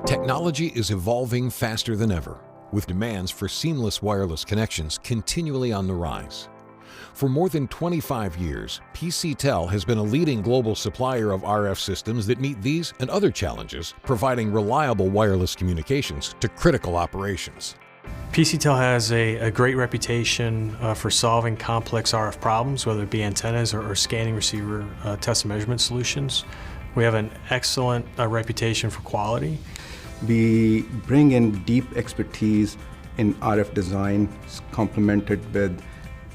Technology is evolving faster than ever, with demands for seamless wireless connections continually on the rise. For more than 25 years, PCTEL has been a leading global supplier of RF systems that meet these and other challenges, providing reliable wireless communications to critical operations. PCTEL has a great reputation for solving complex RF problems, whether it be antennas or scanning receiver test and measurement solutions. We have an excellent reputation for quality. We bring in deep expertise in RF design, complemented with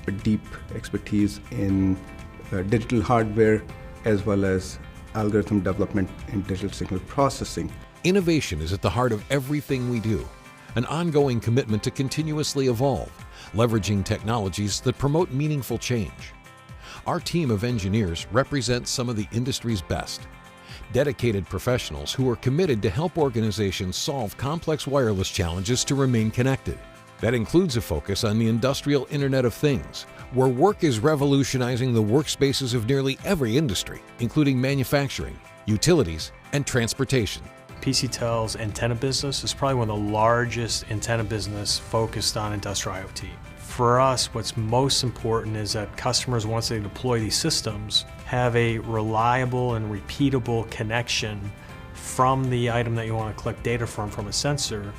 a deep expertise in digital hardware, as well as algorithm development and digital signal processing. Innovation is at the heart of everything we do, an ongoing commitment to continuously evolve, leveraging technologies that promote meaningful change. Our team of engineers represents some of the industry's best, dedicated professionals who are committed to help organizations solve complex wireless challenges to remain connected. That includes a focus on the industrial Internet of Things, where work is revolutionizing the workspaces of nearly every industry, including manufacturing, utilities, and transportation. PCTEL's antenna business is probably one of the largest antenna business focused on industrial IoT. For us, what's most important is that customers, once they deploy these systems, have a reliable and repeatable connection from the item that you want to collect data from a sensor,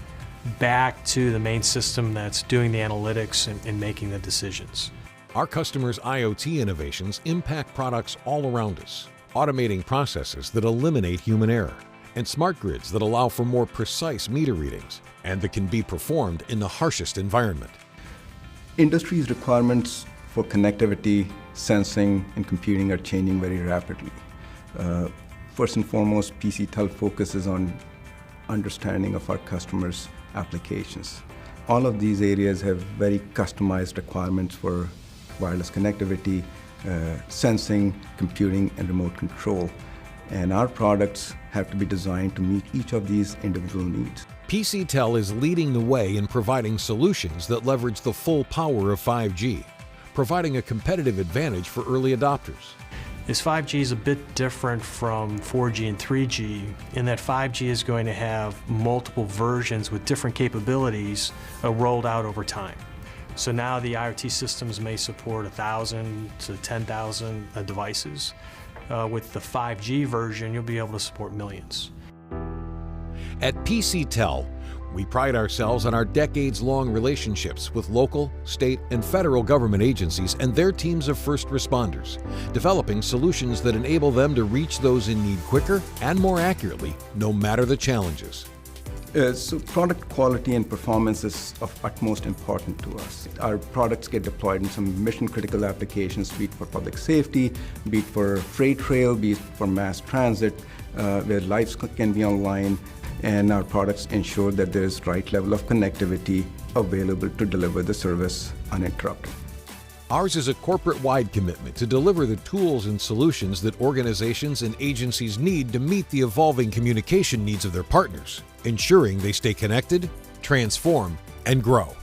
back to the main system that's doing the analytics and making the decisions. Our customers' IoT innovations impact products all around us, automating processes that eliminate human error, and smart grids that allow for more precise meter readings, and that can be performed in the harshest environment. Industry's requirements for connectivity, sensing, and computing are changing very rapidly. First and foremost, PCTEL focuses on understanding of our customers' applications. All of these areas have very customized requirements for wireless connectivity, sensing, computing, and remote control. And our products have to be designed to meet each of these individual needs. PCTEL is leading the way in providing solutions that leverage the full power of 5G, providing a competitive advantage for early adopters. This 5G is a bit different from 4G and 3G in that 5G is going to have multiple versions with different capabilities rolled out over time. So now the IoT systems may support 1,000 to 10,000 devices. With the 5G version, you'll be able to support millions. At PCTEL, we pride ourselves on our decades-long relationships with local, state, and federal government agencies and their teams of first responders, developing solutions that enable them to reach those in need quicker and more accurately, no matter the challenges. So product quality and performance is of utmost importance to us. Our products get deployed in some mission-critical applications, be it for public safety, be it for freight rail, be it for mass transit, where lives can be online, and our products ensure that there is right level of connectivity available to deliver the service uninterrupted. Ours is a corporate-wide commitment to deliver the tools and solutions that organizations and agencies need to meet the evolving communication needs of their partners, ensuring they stay connected, transform, and grow.